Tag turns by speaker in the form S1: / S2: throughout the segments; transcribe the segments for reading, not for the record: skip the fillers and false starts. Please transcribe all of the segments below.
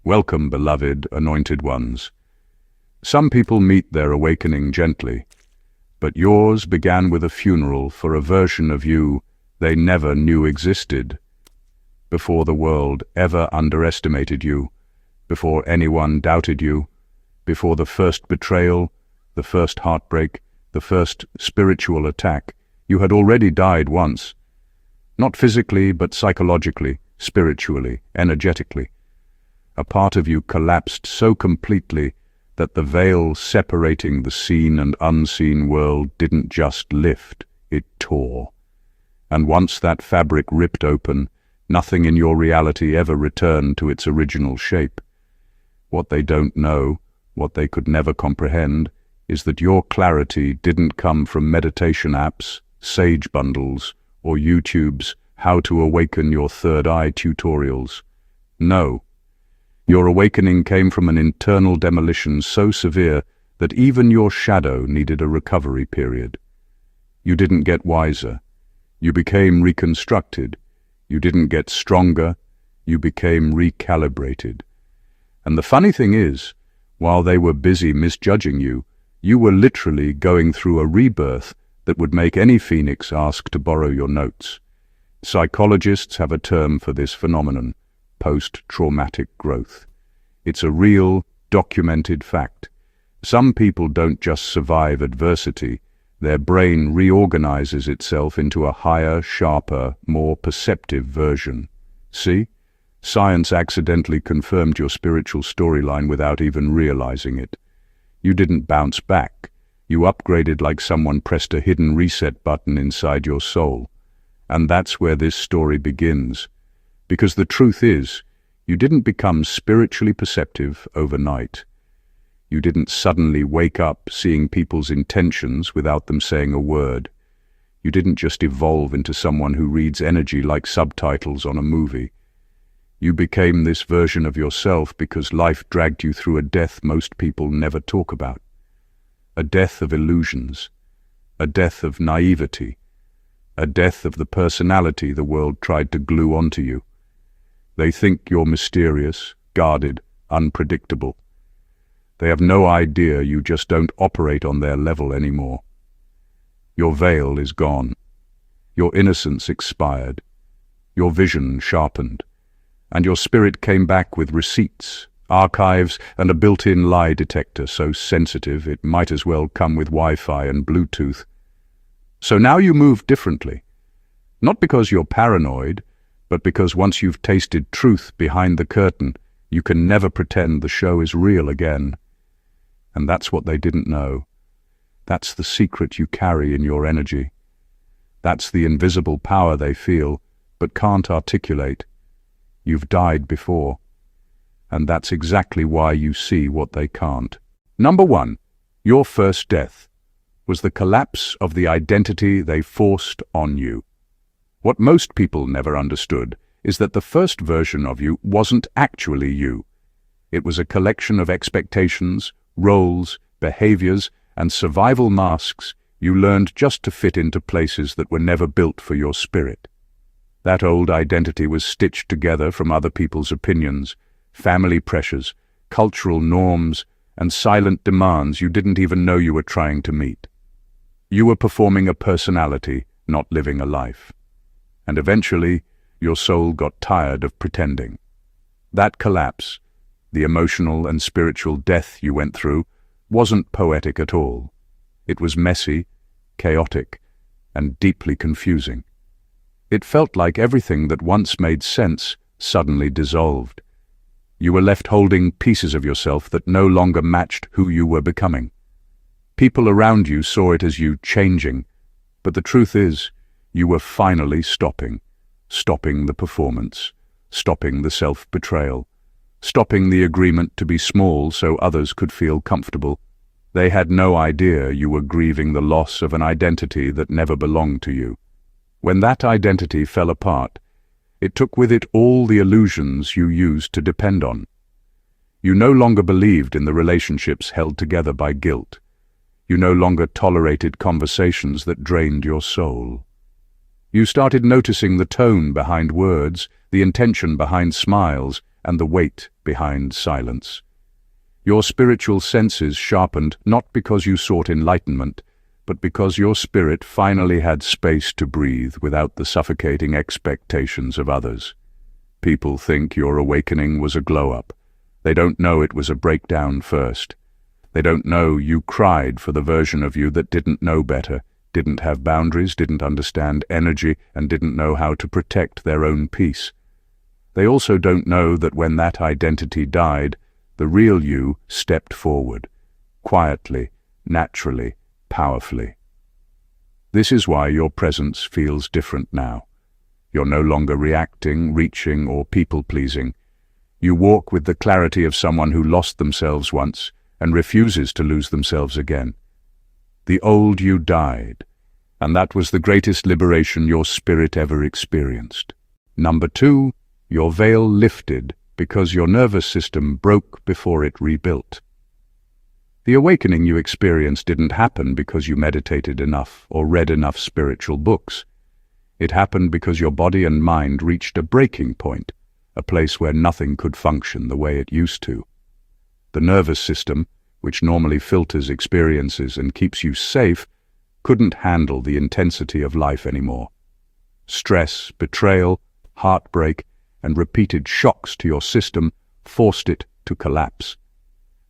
S1: Welcome, beloved, anointed ones. Some people meet their awakening gently, but yours began with a funeral for a version of you they never knew existed. Before the world ever underestimated you, before anyone doubted you, before the first betrayal, the first heartbreak, the first spiritual attack, you had already died once. Not physically, but psychologically, spiritually, energetically. A part of you collapsed so completely that the veil separating the seen and unseen world didn't just lift, it tore. And once that fabric ripped open, nothing in your reality ever returned to its original shape. What they don't know, what they could never comprehend, is that your clarity didn't come from meditation apps, sage bundles, or YouTube's How to Awaken Your Third Eye tutorials. No. Your awakening came from an internal demolition so severe that even your shadow needed a recovery period. You didn't get wiser. You became reconstructed. You didn't get stronger. You became recalibrated. And the funny thing is, while they were busy misjudging you, you were literally going through a rebirth that would make any phoenix ask to borrow your notes. Psychologists have a term for this phenomenon: post-traumatic growth. It's a real, documented fact. Some people don't just survive adversity, their brain reorganizes itself into a higher, sharper, more perceptive version. See? Science accidentally confirmed your spiritual storyline without even realizing it. You didn't bounce back. You upgraded like someone pressed a hidden reset button inside your soul. And that's where this story begins. Because the truth is, you didn't become spiritually perceptive overnight. You didn't suddenly wake up seeing people's intentions without them saying a word. You didn't just evolve into someone who reads energy like subtitles on a movie. You became this version of yourself because life dragged you through a death most people never talk about. A death of illusions. A death of naivety. A death of the personality the world tried to glue onto you. They think you're mysterious, guarded, unpredictable. They have no idea you just don't operate on their level anymore. Your veil is gone. Your innocence expired. Your vision sharpened. And your spirit came back with receipts, archives, and a built-in lie detector so sensitive it might as well come with Wi-Fi and Bluetooth. So now you move differently. Not because you're paranoid, but because once you've tasted truth behind the curtain, you can never pretend the show is real again. And that's what they didn't know. That's the secret you carry in your energy. That's the invisible power they feel, but can't articulate. You've died before. And that's exactly why you see what they can't. Number 1, your first death was the collapse of the identity they forced on you. What most people never understood is that the first version of you wasn't actually you. It was a collection of expectations, roles, behaviors, and survival masks you learned just to fit into places that were never built for your spirit. That old identity was stitched together from other people's opinions, family pressures, cultural norms, and silent demands you didn't even know you were trying to meet. You were performing a personality, not living a life. And eventually, your soul got tired of pretending. That collapse, the emotional and spiritual death you went through, wasn't poetic at all. It was messy, chaotic, and deeply confusing. It felt like everything that once made sense suddenly dissolved. You were left holding pieces of yourself that no longer matched who you were becoming. People around you saw it as you changing, but the truth is, you were finally stopping the performance, stopping the self-betrayal, stopping the agreement to be small so others could feel comfortable. They had no idea you were grieving the loss of an identity that never belonged to you. When that identity fell apart, it took with it all the illusions you used to depend on. You no longer believed in the relationships held together by guilt. You no longer tolerated conversations that drained your soul. You started noticing the tone behind words, the intention behind smiles, and the weight behind silence. Your spiritual senses sharpened not because you sought enlightenment, but because your spirit finally had space to breathe without the suffocating expectations of others. People think your awakening was a glow-up. They don't know it was a breakdown first. They don't know you cried for the version of you that didn't know better, didn't have boundaries, didn't understand energy, and didn't know how to protect their own peace. They also don't know that when that identity died, the real you stepped forward, quietly, naturally, powerfully. This is why your presence feels different now. You're no longer reacting, reaching, or people-pleasing. You walk with the clarity of someone who lost themselves once and refuses to lose themselves again. The old you died, and that was the greatest liberation your spirit ever experienced. Number 2, your veil lifted because your nervous system broke before it rebuilt. The awakening you experienced didn't happen because you meditated enough or read enough spiritual books. It happened because your body and mind reached a breaking point, a place where nothing could function the way it used to. The nervous system, which normally filters experiences and keeps you safe, couldn't handle the intensity of life anymore. Stress, betrayal, heartbreak, and repeated shocks to your system forced it to collapse.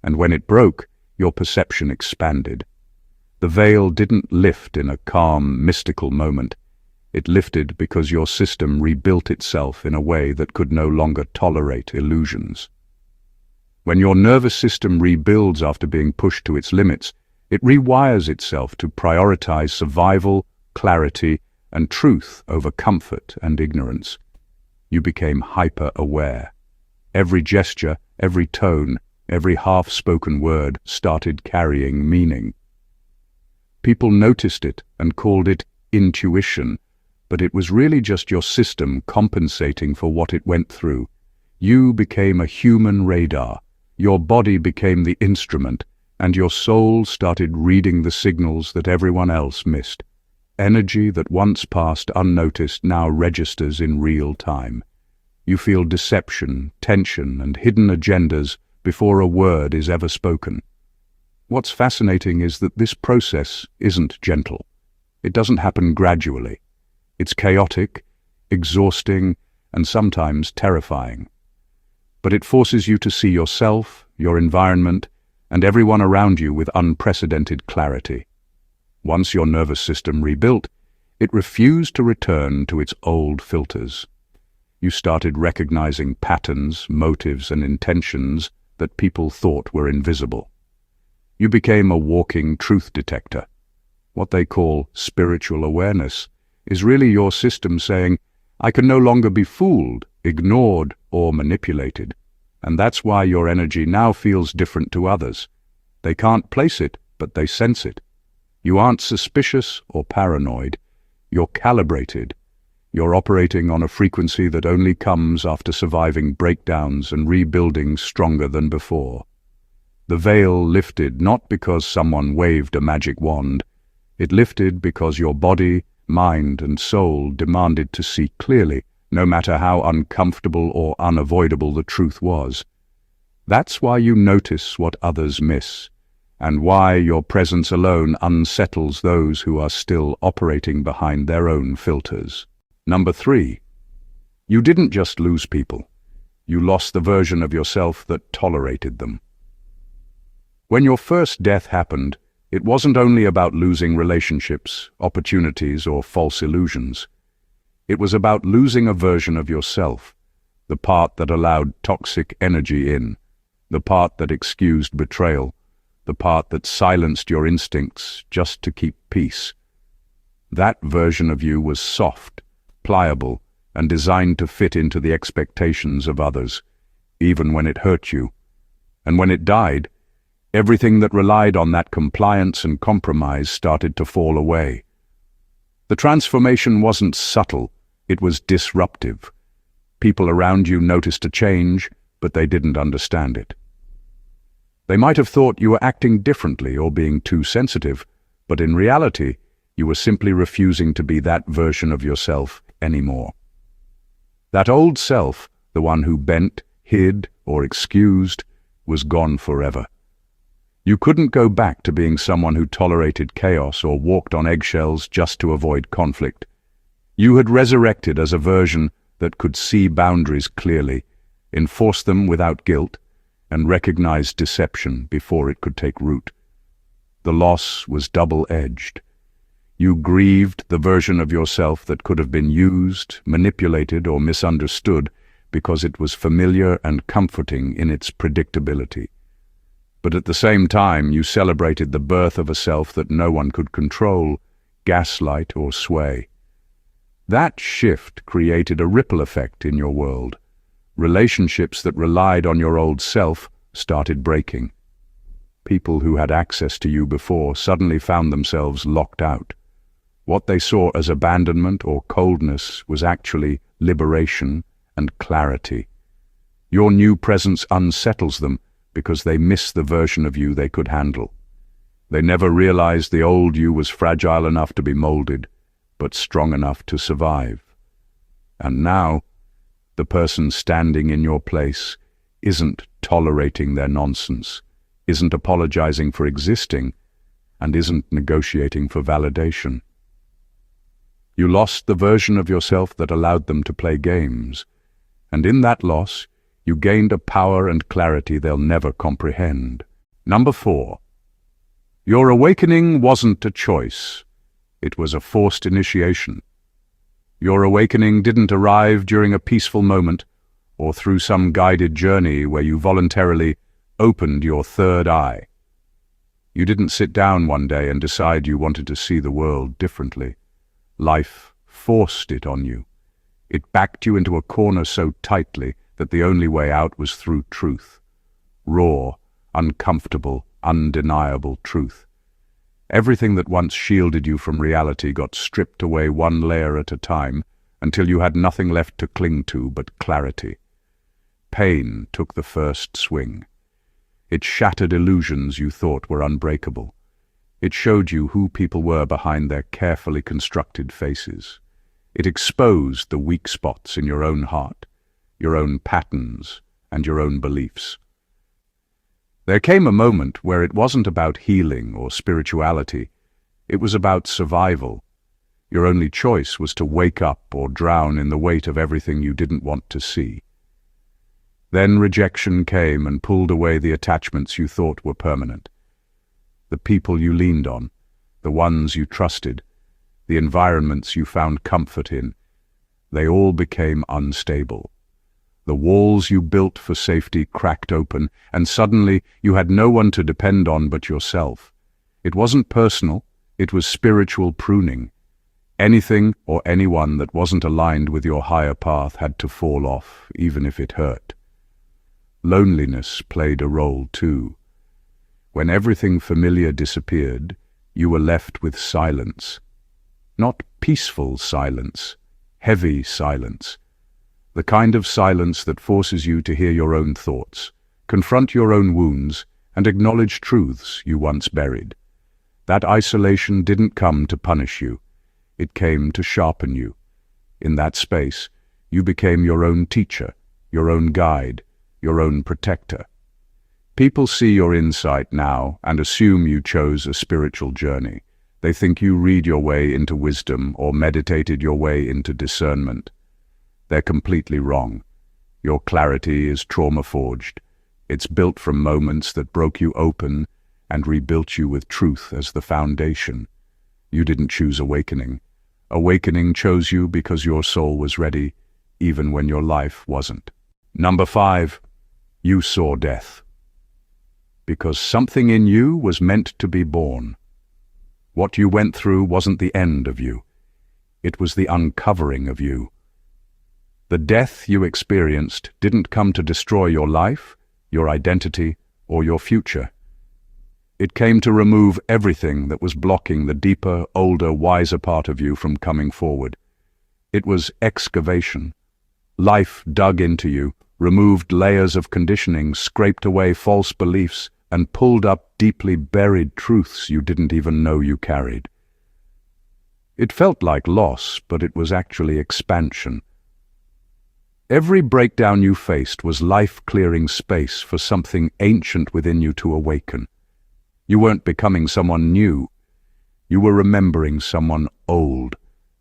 S1: And when it broke, your perception expanded. The veil didn't lift in a calm, mystical moment. It lifted because your system rebuilt itself in a way that could no longer tolerate illusions. When your nervous system rebuilds after being pushed to its limits, it rewires itself to prioritize survival, clarity, and truth over comfort and ignorance. You became hyper-aware. Every gesture, every tone, every half-spoken word started carrying meaning. People noticed it and called it intuition, but it was really just your system compensating for what it went through. You became a human radar. Your body became the instrument, and your soul started reading the signals that everyone else missed. Energy that once passed unnoticed now registers in real time. You feel deception, tension, and hidden agendas before a word is ever spoken. What's fascinating is that this process isn't gentle. It doesn't happen gradually. It's chaotic, exhausting, and sometimes terrifying. But it forces you to see yourself, your environment, and everyone around you with unprecedented clarity. Once your nervous system rebuilt, it refused to return to its old filters. You started recognizing patterns, motives, and intentions that people thought were invisible. You became a walking truth detector. What they call spiritual awareness is really your system saying, I can no longer be fooled, ignored, or manipulated. And that's why your energy now feels different to others. They can't place it, but they sense it. You aren't suspicious or paranoid. You're calibrated. You're operating on a frequency that only comes after surviving breakdowns and rebuilding stronger than before. The veil lifted not because someone waved a magic wand. It lifted because your body, mind, and soul demanded to see clearly, no matter how uncomfortable or unavoidable the truth was. That's why you notice what others miss, and why your presence alone unsettles those who are still operating behind their own filters. Number 3. You didn't just lose people. You lost the version of yourself that tolerated them. When your first death happened, it wasn't only about losing relationships, opportunities, or false illusions. It was about losing a version of yourself, the part that allowed toxic energy in, the part that excused betrayal, the part that silenced your instincts just to keep peace. That version of you was soft, pliable, and designed to fit into the expectations of others, even when it hurt you. And when it died, everything that relied on that compliance and compromise started to fall away. The transformation wasn't subtle, it was disruptive. People around you noticed a change, but they didn't understand it. They might have thought you were acting differently or being too sensitive, but in reality, you were simply refusing to be that version of yourself anymore. That old self, the one who bent, hid, or excused was gone forever. You couldn't go back to being someone who tolerated chaos or walked on eggshells just to avoid conflict. You had resurrected as a version that could see boundaries clearly, enforce them without guilt, and recognize deception before it could take root. The loss was double-edged. You grieved the version of yourself that could have been used, manipulated, or misunderstood because it was familiar and comforting in its predictability. But at the same time, you celebrated the birth of a self that no one could control, gaslight, or sway. That shift created a ripple effect in your world. Relationships that relied on your old self started breaking. People who had access to you before suddenly found themselves locked out. What they saw as abandonment or coldness was actually liberation and clarity. Your new presence unsettles them because they miss the version of you they could handle. They never realized the old you was fragile enough to be molded, but strong enough to survive. And now, the person standing in your place isn't tolerating their nonsense, isn't apologizing for existing, and isn't negotiating for validation. You lost the version of yourself that allowed them to play games, and in that loss, you gained a power and clarity they'll never comprehend. Number 4. Your awakening wasn't a choice. It was a forced initiation. Your awakening didn't arrive during a peaceful moment or through some guided journey where you voluntarily opened your third eye. You didn't sit down one day and decide you wanted to see the world differently. Life forced it on you. It backed you into a corner so tightly that the only way out was through truth. Raw, uncomfortable, undeniable truth. Everything that once shielded you from reality got stripped away one layer at a time until you had nothing left to cling to but clarity. Pain took the first swing. It shattered illusions you thought were unbreakable. It showed you who people were behind their carefully constructed faces. It exposed the weak spots in your own heart, your own patterns, and your own beliefs. There came a moment where it wasn't about healing or spirituality. It was about survival. Your only choice was to wake up or drown in the weight of everything you didn't want to see. Then rejection came and pulled away the attachments you thought were permanent. The people you leaned on, the ones you trusted, the environments you found comfort in, they all became unstable. The walls you built for safety cracked open, and suddenly you had no one to depend on but yourself. It wasn't personal, it was spiritual pruning. Anything or anyone that wasn't aligned with your higher path had to fall off, even if it hurt. Loneliness played a role too. When everything familiar disappeared, you were left with silence. Not peaceful silence, heavy silence. The kind of silence that forces you to hear your own thoughts, confront your own wounds, and acknowledge truths you once buried. That isolation didn't come to punish you. It came to sharpen you. In that space, you became your own teacher, your own guide, your own protector. People see your insight now and assume you chose a spiritual journey. They think you read your way into wisdom or meditated your way into discernment. They're completely wrong. Your clarity is trauma-forged. It's built from moments that broke you open and rebuilt you with truth as the foundation. You didn't choose awakening. Awakening chose you because your soul was ready, even when your life wasn't. Number 5. You saw death. Because something in you was meant to be born. What you went through wasn't the end of you. It was the uncovering of you. The death you experienced didn't come to destroy your life, your identity, or your future. It came to remove everything that was blocking the deeper, older, wiser part of you from coming forward. It was excavation. Life dug into you, removed layers of conditioning, scraped away false beliefs, and pulled up deeply buried truths you didn't even know you carried. It felt like loss, but it was actually expansion. Every breakdown you faced was life-clearing space for something ancient within you to awaken. You weren't becoming someone new. You were remembering someone old.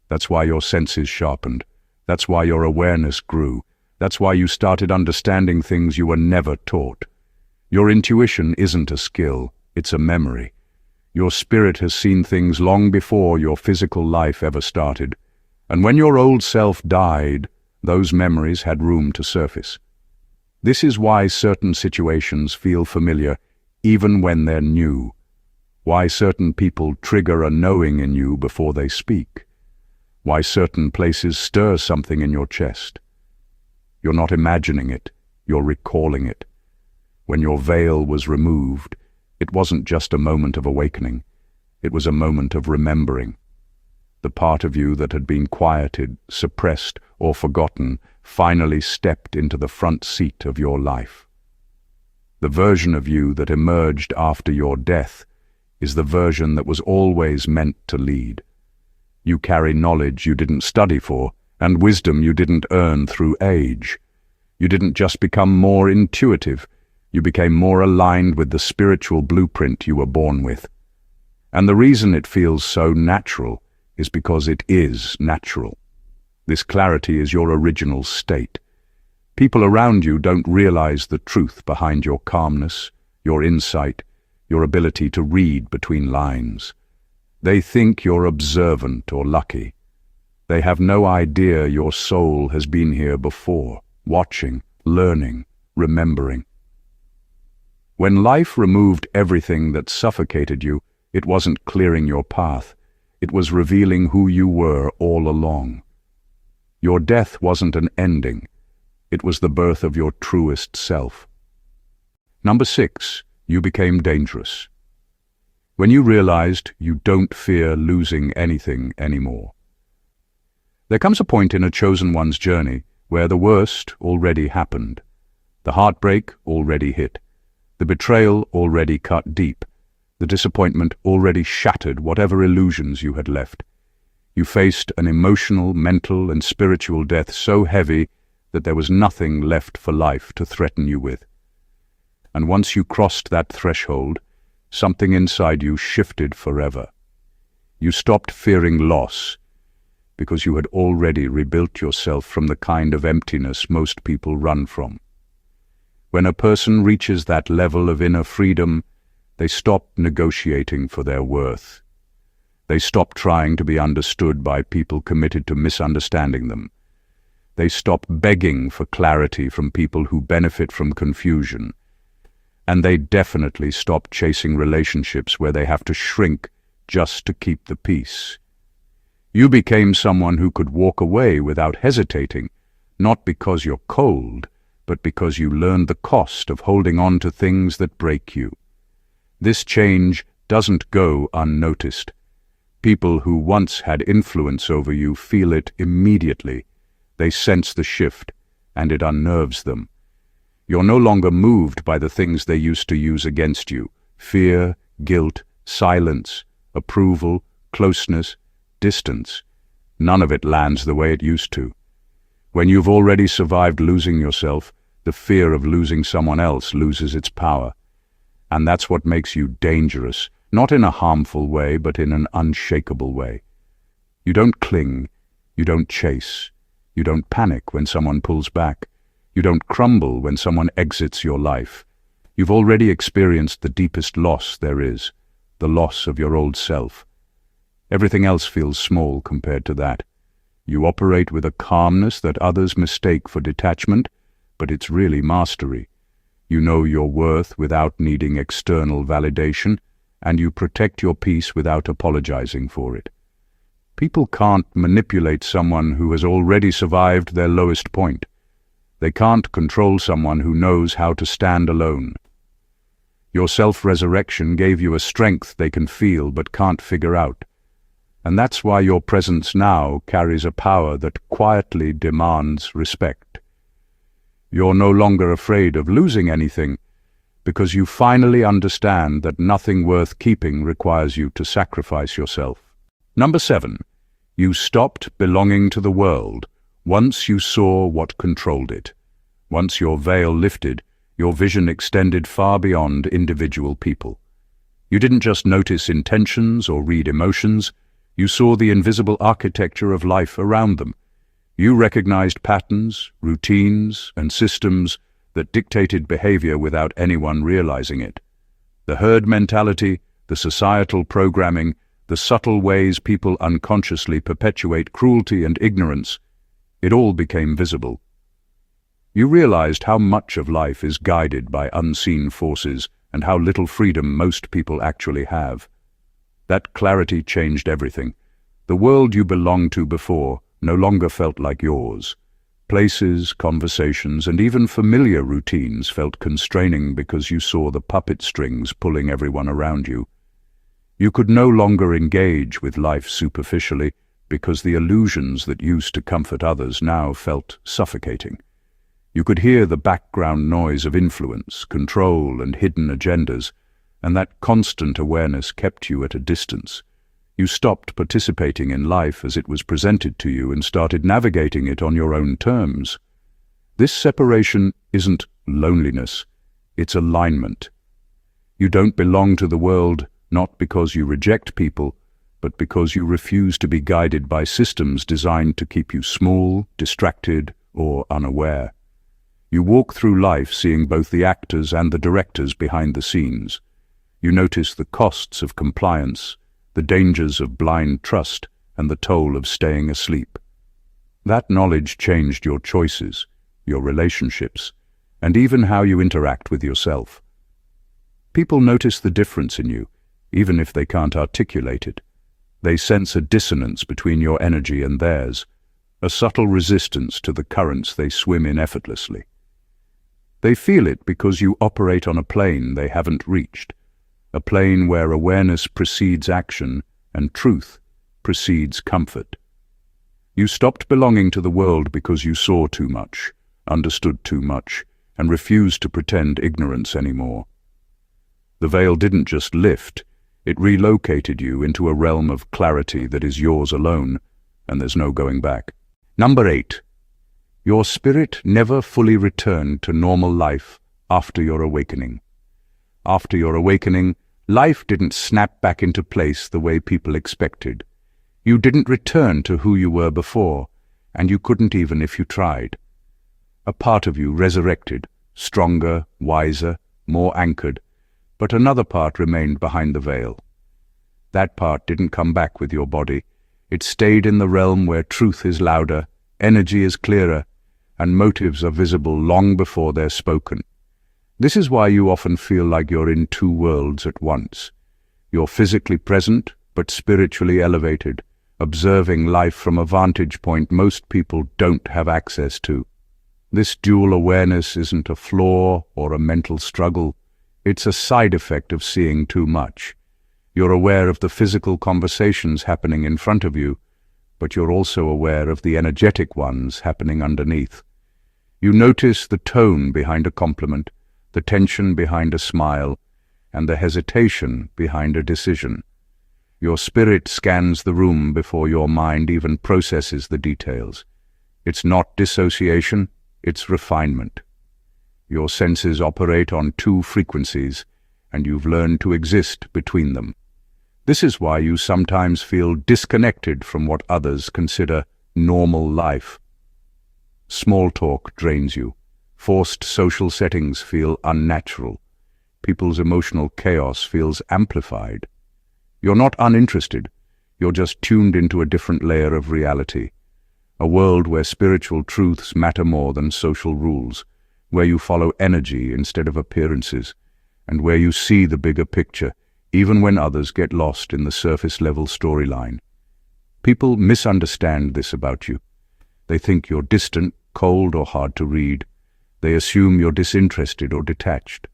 S1: That's why your senses sharpened. That's why your awareness grew. That's why you started understanding things you were never taught. Your intuition isn't a skill, it's a memory. Your spirit has seen things long before your physical life ever started. And when your old self died, those memories had room to surface. This is why certain situations feel familiar even when they're new. Why certain people trigger a knowing in you before they speak. Why certain places stir something in your chest. You're not imagining it, you're recalling it. When your veil was removed, it wasn't just a moment of awakening, it was a moment of remembering. The part of you that had been quieted, suppressed, or forgotten finally stepped into the front seat of your life. The version of you that emerged after your death is the version that was always meant to lead. You carry knowledge you didn't study for, and wisdom you didn't earn through age. You didn't just become more intuitive, you became more aligned with the spiritual blueprint you were born with. And the reason it feels so natural is because it is natural. This clarity is your original state. People around you don't realize the truth behind your calmness, your insight, your ability to read between lines. They think you're observant or lucky. They have no idea your soul has been here before, watching, learning, remembering. When life removed everything that suffocated you, it wasn't clearing your path. It was revealing who you were all along. Your death wasn't an ending. It was the birth of your truest self. Number 6, you became dangerous. When you realized you don't fear losing anything anymore. There comes a point in a chosen one's journey where the worst already happened. The heartbreak already hit. The betrayal already cut deep. The disappointment already shattered whatever illusions you had left. You faced an emotional, mental, and spiritual death so heavy that there was nothing left for life to threaten you with. And once you crossed that threshold, something inside you shifted forever. You stopped fearing loss because you had already rebuilt yourself from the kind of emptiness most people run from. When a person reaches that level of inner freedom, they stop negotiating for their worth. They stop trying to be understood by people committed to misunderstanding them. They stop begging for clarity from people who benefit from confusion. And they definitely stop chasing relationships where they have to shrink just to keep the peace. You became someone who could walk away without hesitating, not because you're cold, but because you learned the cost of holding on to things that break you. This change doesn't go unnoticed. People who once had influence over you feel it immediately. They sense the shift, and it unnerves them. You're no longer moved by the things they used to use against you: fear, guilt, silence, approval, closeness, distance. None of it lands the way it used to. When you've already survived losing yourself, the fear of losing someone else loses its power. And that's what makes you dangerous, not in a harmful way, but in an unshakable way. You don't cling, you don't chase, you don't panic when someone pulls back. You don't crumble when someone exits your life. You've already experienced the deepest loss there is, the loss of your old self. Everything else feels small compared to that. You operate with a calmness that others mistake for detachment, but it's really mastery. You know your worth without needing external validation, and you protect your peace without apologizing for it. People can't manipulate someone who has already survived their lowest point. They can't control someone who knows how to stand alone. Your self-resurrection gave you a strength they can feel but can't figure out. And that's why your presence now carries a power that quietly demands respect. You're no longer afraid of losing anything because you finally understand that nothing worth keeping requires you to sacrifice yourself. Number 7, you stopped belonging to the world Once you saw what controlled it. Once your veil lifted, your vision extended far beyond individual people. You didn't just notice intentions or read emotions, you saw the invisible architecture of life around them. You recognized patterns, routines, and systems that dictated behavior without anyone realizing it. The herd mentality, the societal programming, the subtle ways people unconsciously perpetuate cruelty and ignorance, it all became visible. You realized how much of life is guided by unseen forces and how little freedom most people actually have. That clarity changed everything. The world you belonged to before no longer felt like yours. Places, conversations, and even familiar routines felt constraining because you saw the puppet strings pulling everyone around you. You could no longer engage with life superficially because the illusions that used to comfort others now felt suffocating. You could hear the background noise of influence, control, and hidden agendas, and that constant awareness kept you at a distance. You stopped participating in life as it was presented to you and started navigating it on your own terms. This separation isn't loneliness, it's alignment. You don't belong to the world not because you reject people, but because you refuse to be guided by systems designed to keep you small, distracted, or unaware. You walk through life seeing both the actors and the directors behind the scenes. You notice the costs of compliance, the dangers of blind trust, and the toll of staying asleep. That knowledge changed your choices, your relationships, and even how you interact with yourself. People notice the difference in you, even if they can't articulate it. They sense a dissonance between your energy and theirs, a subtle resistance to the currents they swim in effortlessly. They feel it because you operate on a plane they haven't reached, a plane where awareness precedes action and truth precedes comfort. You stopped belonging to the world because you saw too much, understood too much, and refused to pretend ignorance anymore. The veil didn't just lift, it relocated you into a realm of clarity that is yours alone, and there's no going back. Number 8. Your spirit never fully returned to normal life after your awakening. After your awakening, life didn't snap back into place the way people expected. You didn't return to who you were before, and you couldn't even if you tried. A part of you resurrected, stronger, wiser, more anchored, but another part remained behind the veil. That part didn't come back with your body. It stayed in the realm where truth is louder, energy is clearer, and motives are visible long before they're spoken. This is why you often feel like you're in two worlds at once. You're physically present, but spiritually elevated, observing life from a vantage point most people don't have access to. This dual awareness isn't a flaw or a mental struggle. It's a side effect of seeing too much. You're aware of the physical conversations happening in front of you, but you're also aware of the energetic ones happening underneath. You notice the tone behind a compliment, the tension behind a smile, and the hesitation behind a decision. Your spirit scans the room before your mind even processes the details. It's not dissociation, it's refinement. Your senses operate on two frequencies, and you've learned to exist between them. This is why you sometimes feel disconnected from what others consider normal life. Small talk drains you. Forced social settings feel unnatural. People's emotional chaos feels amplified. You're not uninterested. You're just tuned into a different layer of reality. A world where spiritual truths matter more than social rules, where you follow energy instead of appearances, and where you see the bigger picture, even when others get lost in the surface-level storyline. People misunderstand this about you. They think you're distant, cold, or hard to read. They assume you're disinterested or detached.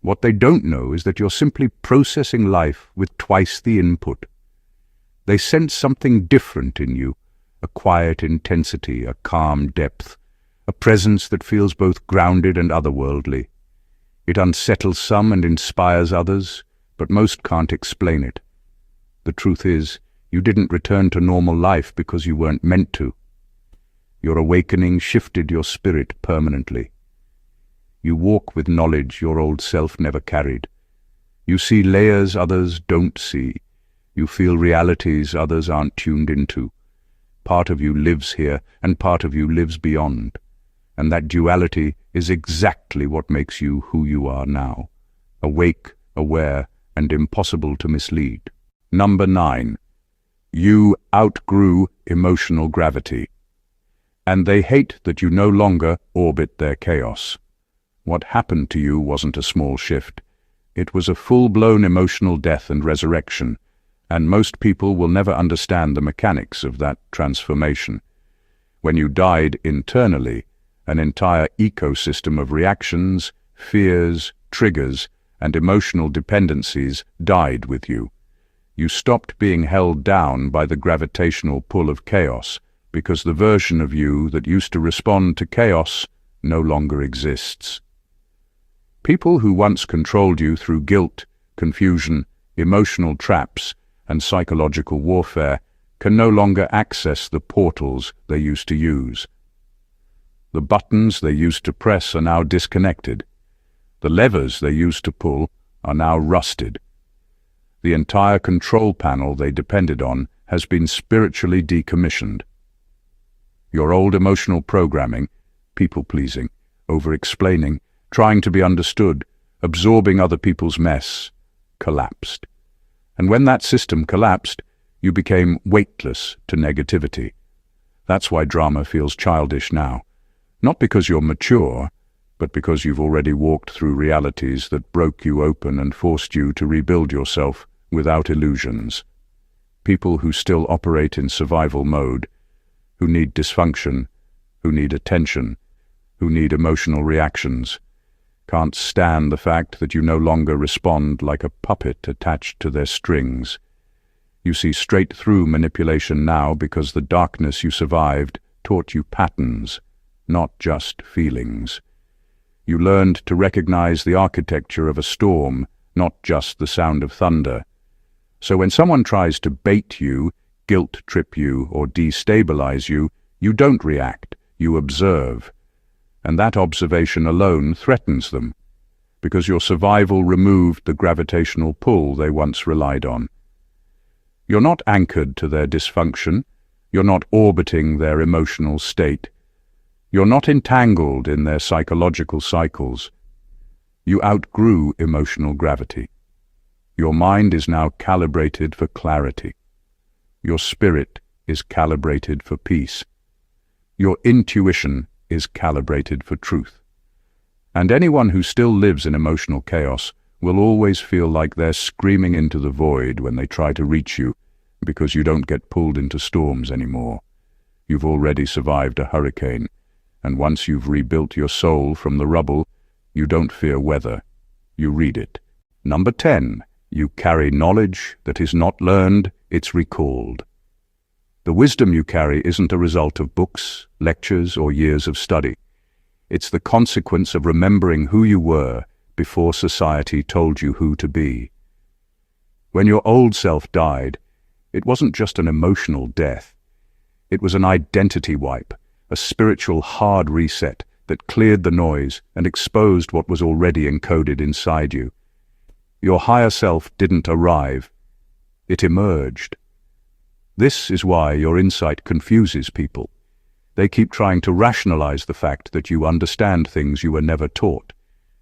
S1: What they don't know is that you're simply processing life with twice the input. They sense something different in you, a quiet intensity, a calm depth, a presence that feels both grounded and otherworldly. It unsettles some and inspires others, but most can't explain it. The truth is, you didn't return to normal life because you weren't meant to. Your awakening shifted your spirit permanently. You walk with knowledge your old self never carried. You see layers others don't see. You feel realities others aren't tuned into. Part of you lives here, and part of you lives beyond. And that duality is exactly what makes you who you are now. Awake, aware, and impossible to mislead. Number 9. You outgrew emotional gravity. And they hate that you no longer orbit their chaos. What happened to you wasn't a small shift. It was a full-blown emotional death and resurrection, and most people will never understand the mechanics of that transformation. When you died internally, an entire ecosystem of reactions, fears, triggers, and emotional dependencies died with you. You stopped being held down by the gravitational pull of chaos, because the version of you that used to respond to chaos no longer exists. People who once controlled you through guilt, confusion, emotional traps, and psychological warfare can no longer access the portals they used to use. The buttons they used to press are now disconnected. The levers they used to pull are now rusted. The entire control panel they depended on has been spiritually decommissioned. Your old emotional programming, people-pleasing, over-explaining, trying to be understood, absorbing other people's mess, collapsed. And when that system collapsed, you became weightless to negativity. That's why drama feels childish now. Not because you're mature, but because you've already walked through realities that broke you open and forced you to rebuild yourself without illusions. People who still operate in survival mode, who need dysfunction, who need attention, who need emotional reactions, can't stand the fact that you no longer respond like a puppet attached to their strings. You see straight through manipulation now because the darkness you survived taught you patterns, not just feelings. You learned to recognize the architecture of a storm, not just the sound of thunder. So when someone tries to bait you, guilt-trip you, or destabilize you, you don't react, you observe. And that observation alone threatens them, because your survival removed the gravitational pull they once relied on. You're not anchored to their dysfunction, you're not orbiting their emotional state, you're not entangled in their psychological cycles. You outgrew emotional gravity. Your mind is now calibrated for clarity. Your spirit is calibrated for peace. Your intuition is calibrated for truth. And anyone who still lives in emotional chaos will always feel like they're screaming into the void when they try to reach you, because you don't get pulled into storms anymore. You've already survived a hurricane, and once you've rebuilt your soul from the rubble, you don't fear weather, you read it. Number 10. You carry knowledge that is not learned, it's recalled. The wisdom you carry isn't a result of books, lectures, or years of study. It's the consequence of remembering who you were before society told you who to be. When your old self died, it wasn't just an emotional death. It was an identity wipe, a spiritual hard reset that cleared the noise and exposed what was already encoded inside you. Your higher self didn't arrive, it emerged. This is why your insight confuses people. They keep trying to rationalize the fact that you understand things you were never taught.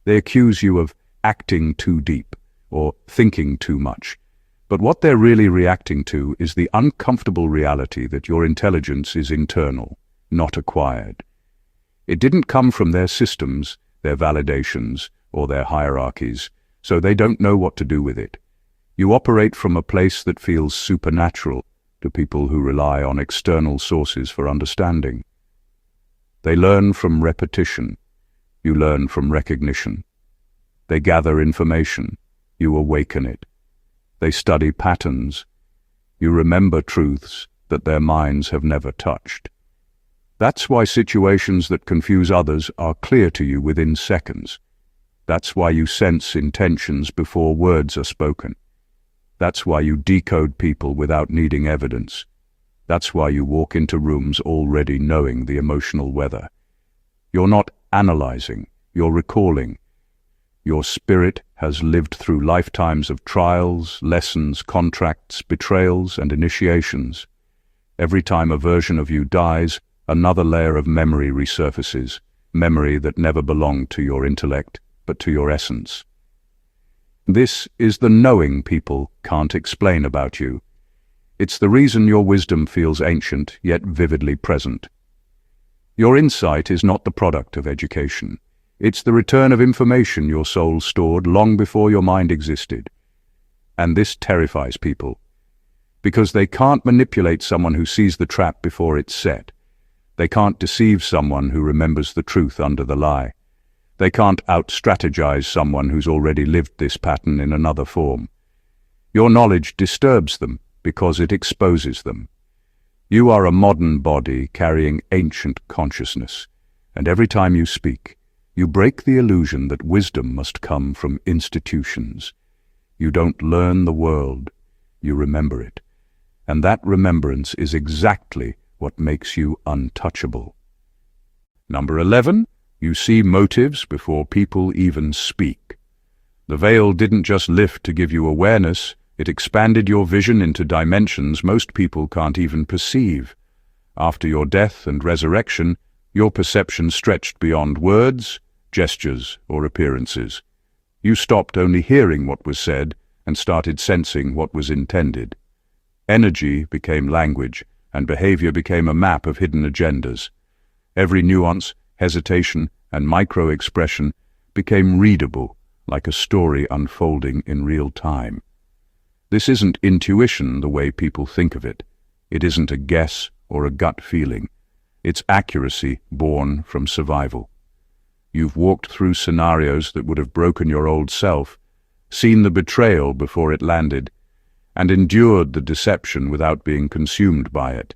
S1: They accuse you of acting too deep or thinking too much. But what they're really reacting to is the uncomfortable reality that your intelligence is internal, not acquired. It didn't come from their systems, their validations, or their hierarchies, so they don't know what to do with it. You operate from a place that feels supernatural to people who rely on external sources for understanding. They learn from repetition. You learn from recognition. They gather information. You awaken it. They study patterns. You remember truths that their minds have never touched. That's why situations that confuse others are clear to you within seconds. That's why you sense intentions before words are spoken. That's why you decode people without needing evidence. That's why you walk into rooms already knowing the emotional weather. You're not analyzing, you're recalling. Your spirit has lived through lifetimes of trials, lessons, contracts, betrayals, and initiations. Every time a version of you dies, another layer of memory resurfaces, memory that never belonged to your intellect, but to your essence. This is the knowing people can't explain about you. It's the reason your wisdom feels ancient, yet vividly present. Your insight is not the product of education. It's the return of information your soul stored long before your mind existed. And this terrifies people, because they can't manipulate someone who sees the trap before it's set. They can't deceive someone who remembers the truth under the lie. They can't out-strategize someone who's already lived this pattern in another form. Your knowledge disturbs them because it exposes them. You are a modern body carrying ancient consciousness, and every time you speak, you break the illusion that wisdom must come from institutions. You don't learn the world, you remember it. And that remembrance is exactly what makes you untouchable. Number 11, you see motives before people even speak. The veil didn't just lift to give you awareness, it expanded your vision into dimensions most people can't even perceive. After your death and resurrection, your perception stretched beyond words, gestures, or appearances. You stopped only hearing what was said and started sensing what was intended. Energy became language, and behavior became a map of hidden agendas. Every nuance, hesitation, and micro-expression became readable, like a story unfolding in real time. This isn't intuition the way people think of it. It isn't a guess or a gut feeling. It's accuracy born from survival. You've walked through scenarios that would have broken your old self, seen the betrayal before it landed, and endured the deception without being consumed by it.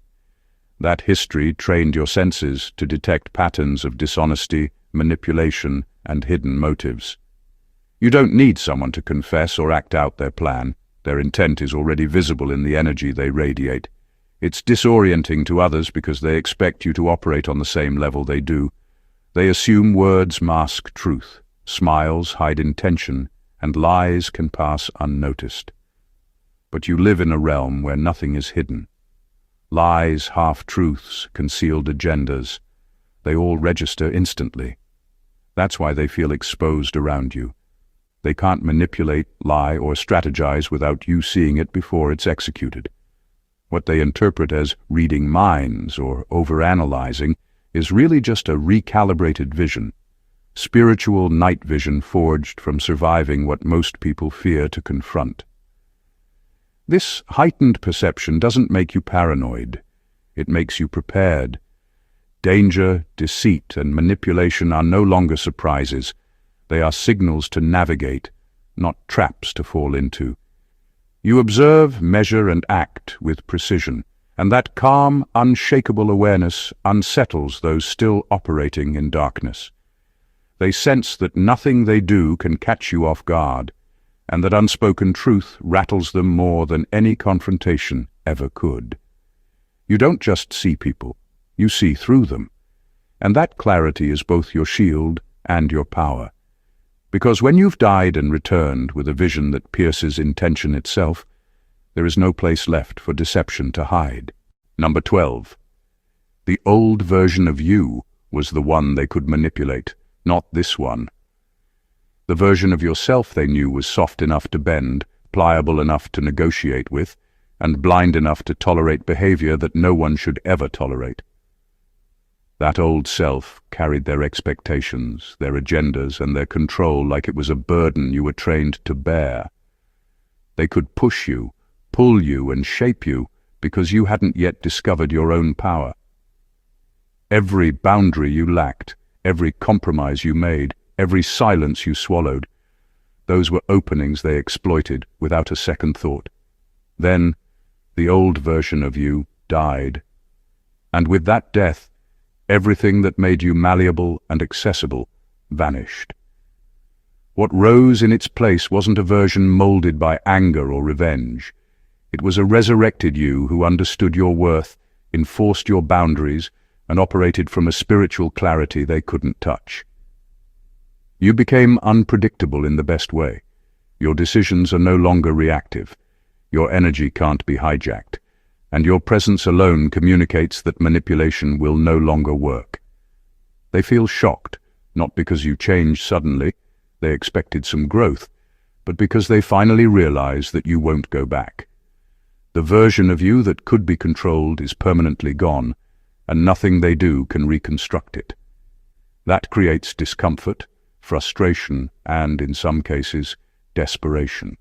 S1: That history trained your senses to detect patterns of dishonesty, manipulation, and hidden motives. You don't need someone to confess or act out their plan. Their intent is already visible in the energy they radiate. It's disorienting to others because they expect you to operate on the same level they do. They assume words mask truth, smiles hide intention, and lies can pass unnoticed. But you live in a realm where nothing is hidden. Lies, half-truths, concealed agendas, they all register instantly. That's why they feel exposed around you. They can't manipulate, lie, or strategize without you seeing it before it's executed. What they interpret as reading minds or overanalyzing is really just a recalibrated vision, spiritual night vision forged from surviving what most people fear to confront. This heightened perception doesn't make you paranoid. It makes you prepared. Danger, deceit, and manipulation are no longer surprises. They are signals to navigate, not traps to fall into. You observe, measure, and act with precision, and that calm, unshakable awareness unsettles those still operating in darkness. They sense that nothing they do can catch you off guard, and that unspoken truth rattles them more than any confrontation ever could. You don't just see people, you see through them, and that clarity is both your shield and your power. Because when you've died and returned with a vision that pierces intention itself, there is no place left for deception to hide. Number 12. The old version of you was the one they could manipulate, not this one. The version of yourself they knew was soft enough to bend, pliable enough to negotiate with, and blind enough to tolerate behavior that no one should ever tolerate. That old self carried their expectations, their agendas, and their control like it was a burden you were trained to bear. They could push you, pull you, and shape you because you hadn't yet discovered your own power. Every boundary you lacked, every compromise you made, every silence you swallowed, those were openings they exploited without a second thought. Then, the old version of you died. And with that death, everything that made you malleable and accessible vanished. What rose in its place wasn't a version molded by anger or revenge. It was a resurrected you who understood your worth enforced your boundaries, and operated from a spiritual clarity they couldn't touch. You became unpredictable in the best way. Your decisions are no longer reactive. Your energy can't be hijacked, and your presence alone communicates that manipulation will no longer work. They feel shocked, not because you changed suddenly, they expected some growth, but because they finally realize that you won't go back. The version of you that could be controlled is permanently gone, and nothing they do can reconstruct it. That creates discomfort, frustration, and, in some cases, desperation.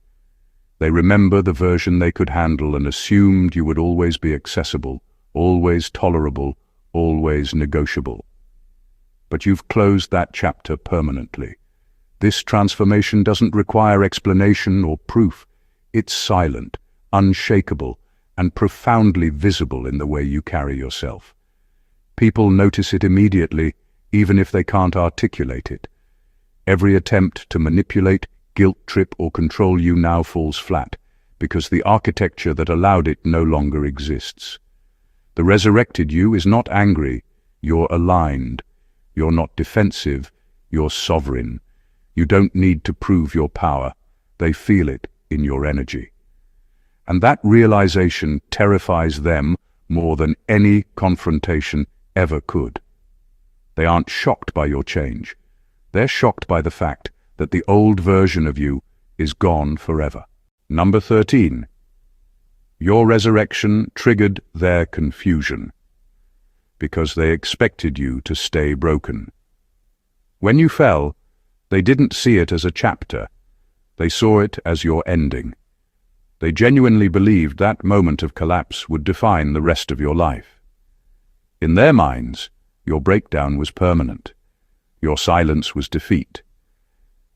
S1: They remember the version they could handle and assumed you would always be accessible, always tolerable, always negotiable. But you've closed that chapter permanently. This transformation doesn't require explanation or proof. It's silent, unshakable, and profoundly visible in the way you carry yourself. People notice it immediately, even if they can't articulate it. Every attempt to manipulate, guilt-trip, or control you now falls flat, because the architecture that allowed it no longer exists. The resurrected you is not angry, you're aligned. You're not defensive, you're sovereign. You don't need to prove your power, they feel it in your energy. And that realization terrifies them more than any confrontation ever could. They aren't shocked by your change. They're shocked by the fact that the old version of you is gone forever. Number 13. Your resurrection triggered their confusion, because they expected you to stay broken. When you fell, they didn't see it as a chapter. They saw it as your ending. They genuinely believed that moment of collapse would define the rest of your life. In their minds, your breakdown was permanent. Your silence was defeat.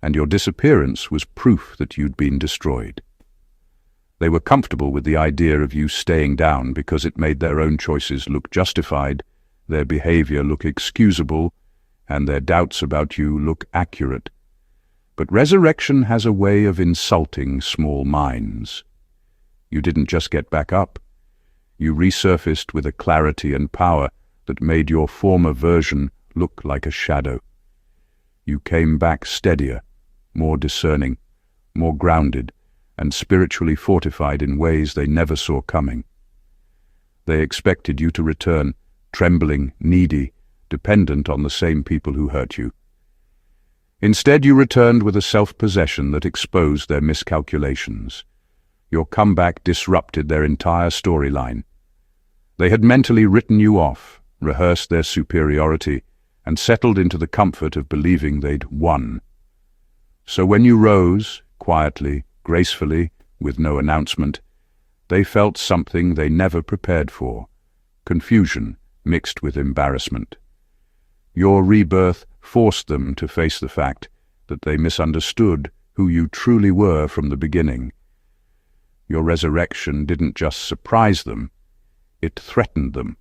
S1: And your disappearance was proof that you'd been destroyed. They were comfortable with the idea of you staying down because it made their own choices look justified, their behavior look excusable, and their doubts about you look accurate. But resurrection has a way of insulting small minds. You didn't just get back up. You resurfaced with a clarity and power that made your former version look like a shadow. You came back steadier, more discerning, more grounded, and spiritually fortified in ways they never saw coming. They expected you to return, trembling, needy, dependent on the same people who hurt you. Instead, you returned with a self-possession that exposed their miscalculations. Your comeback disrupted their entire storyline. They had mentally written you off, rehearsed their superiority, and settled into the comfort of believing they'd won. So when you rose, quietly, gracefully, with no announcement, they felt something they never prepared for: confusion mixed with embarrassment. Your rebirth forced them to face the fact that they misunderstood who you truly were from the beginning. Your resurrection didn't just surprise them, it threatened them.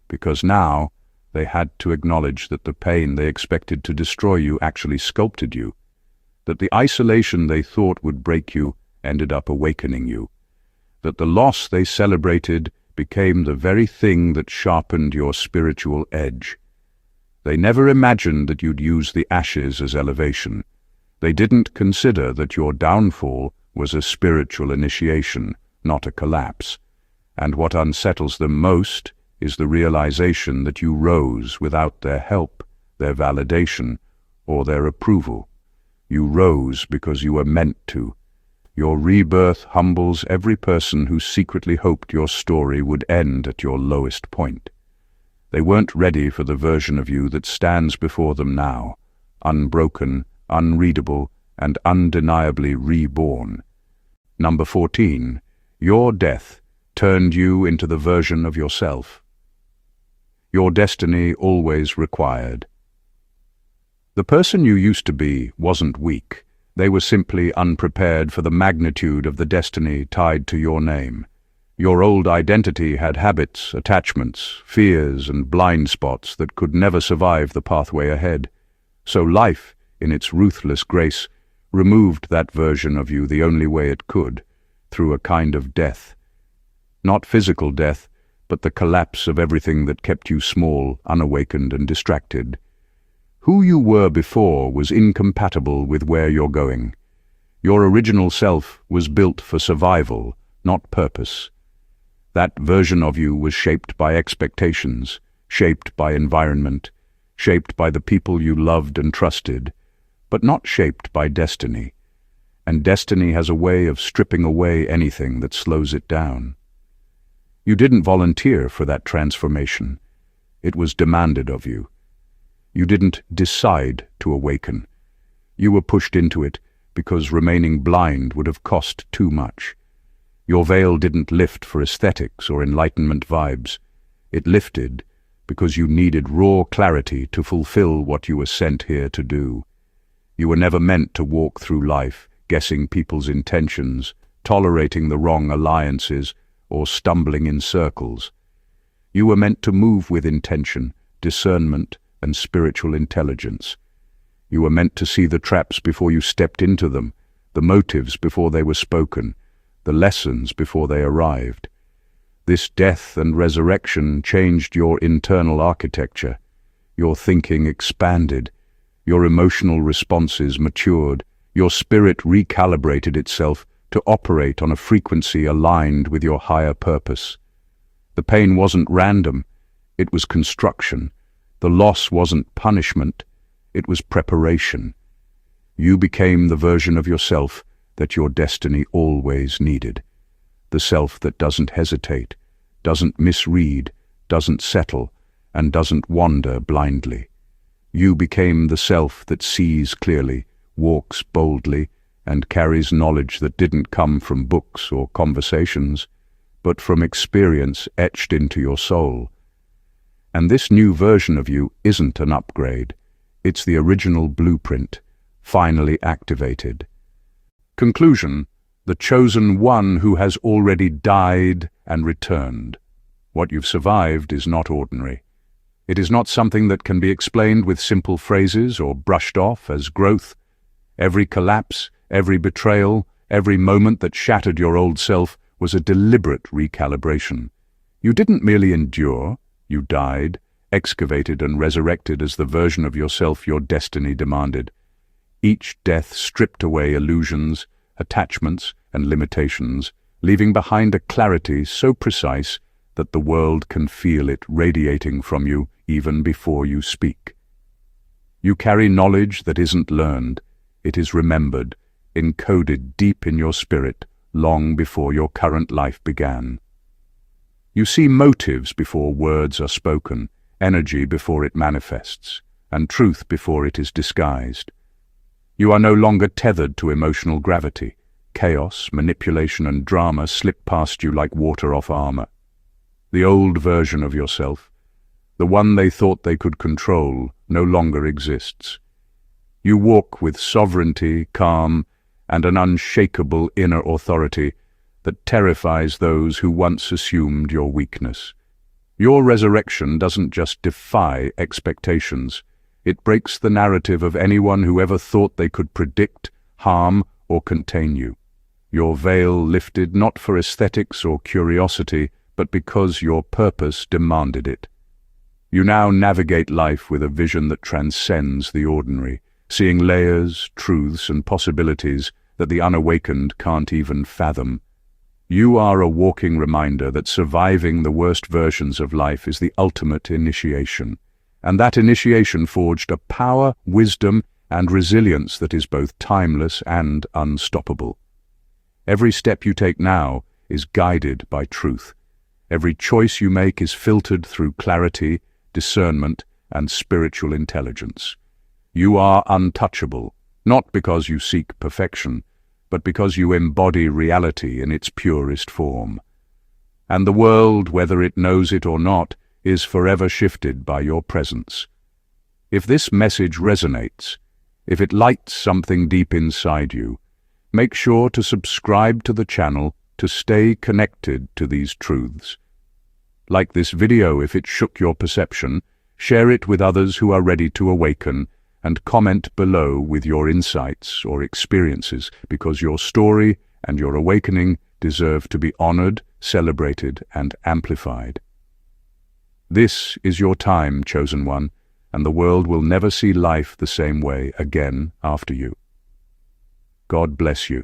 S1: Because now they had to acknowledge that the pain they expected to destroy you actually sculpted you, that the isolation they thought would break you ended up awakening you, that the loss they celebrated became the very thing that sharpened your spiritual edge. They never imagined that you'd use the ashes as elevation. They didn't consider that your downfall was a spiritual initiation, not a collapse. And what unsettles them most is the realization that you rose without their help, their validation, or their approval. You rose because you were meant to. Your rebirth humbles every person who secretly hoped your story would end at your lowest point. They weren't ready for the version of you that stands before them now, unbroken, unreadable, and undeniably reborn. Number 14. Your death turned you into the version of yourself your destiny always required. The person you used to be wasn't weak. They were simply unprepared for the magnitude of the destiny tied to your name. Your old identity had habits, attachments, fears, and blind spots that could never survive the pathway ahead. So life, in its ruthless grace, removed that version of you the only way it could, through a kind of death. Not physical death, but the collapse of everything that kept you small, unawakened, and distracted. Who you were before was incompatible with where you're going. Your original self was built for survival, not purpose. That version of you was shaped by expectations, shaped by environment, shaped by the people you loved and trusted, but not shaped by destiny. And destiny has a way of stripping away anything that slows it down. You didn't volunteer for that transformation. It was demanded of you. You didn't decide to awaken. You were pushed into it because remaining blind would have cost too much. Your veil didn't lift for aesthetics or enlightenment vibes. It lifted because you needed raw clarity to fulfill what you were sent here to do. You were never meant to walk through life guessing people's intentions, tolerating the wrong alliances, or stumbling in circles. You were meant to move with intention, discernment, and spiritual intelligence. You were meant to see the traps before you stepped into them, the motives before they were spoken, the lessons before they arrived. This death and resurrection changed your internal architecture. Your thinking expanded. Your emotional responses matured. Your spirit recalibrated itself to operate on a frequency aligned with your higher purpose. The pain wasn't random, it was construction. The loss wasn't punishment, it was preparation. You became the version of yourself that your destiny always needed. The self that doesn't hesitate, doesn't misread, doesn't settle, and doesn't wander blindly. You became the self that sees clearly, walks boldly, and carries knowledge that didn't come from books or conversations, but from experience etched into your soul. And this new version of you isn't an upgrade. It's the original blueprint, finally activated. Conclusion: the chosen one who has already died and returned. What you've survived is not ordinary. It is not something that can be explained with simple phrases or brushed off as growth. Every collapse, every betrayal, every moment that shattered your old self was a deliberate recalibration. You didn't merely endure, you died, excavated and resurrected as the version of yourself your destiny demanded. Each death stripped away illusions, attachments, and limitations, leaving behind a clarity so precise that the world can feel it radiating from you even before you speak. You carry knowledge that isn't learned. It is remembered, encoded deep in your spirit, long before your current life began. You see motives before words are spoken, energy before it manifests, and truth before it is disguised. You are no longer tethered to emotional gravity. Chaos, manipulation, and drama slip past you like water off armor. The old version of yourself, the one they thought they could control, no longer exists. You walk with sovereignty, calm, and an unshakable inner authority that terrifies those who once assumed your weakness. Your resurrection doesn't just defy expectations. It breaks the narrative of anyone who ever thought they could predict, harm, or contain you. Your veil lifted not for aesthetics or curiosity, but because your purpose demanded it. You now navigate life with a vision that transcends the ordinary, seeing layers, truths, and possibilities that the unawakened can't even fathom. You are a walking reminder that surviving the worst versions of life is the ultimate initiation, and that initiation forged a power, wisdom, and resilience that is both timeless and unstoppable. Every step you take now is guided by truth. Every choice you make is filtered through clarity, discernment, and spiritual intelligence. You are untouchable, not because you seek perfection, but because you embody reality in its purest form. And the world, whether it knows it or not, is forever shifted by your presence. If this message resonates, if it lights something deep inside you, make sure to subscribe to the channel to stay connected to these truths. Like this video if it shook your perception, share it with others who are ready to awaken, and comment below with your insights or experiences, because your story and your awakening deserve to be honored, celebrated, and amplified. This is your time, chosen one, and the world will never see life the same way again after you. God bless you.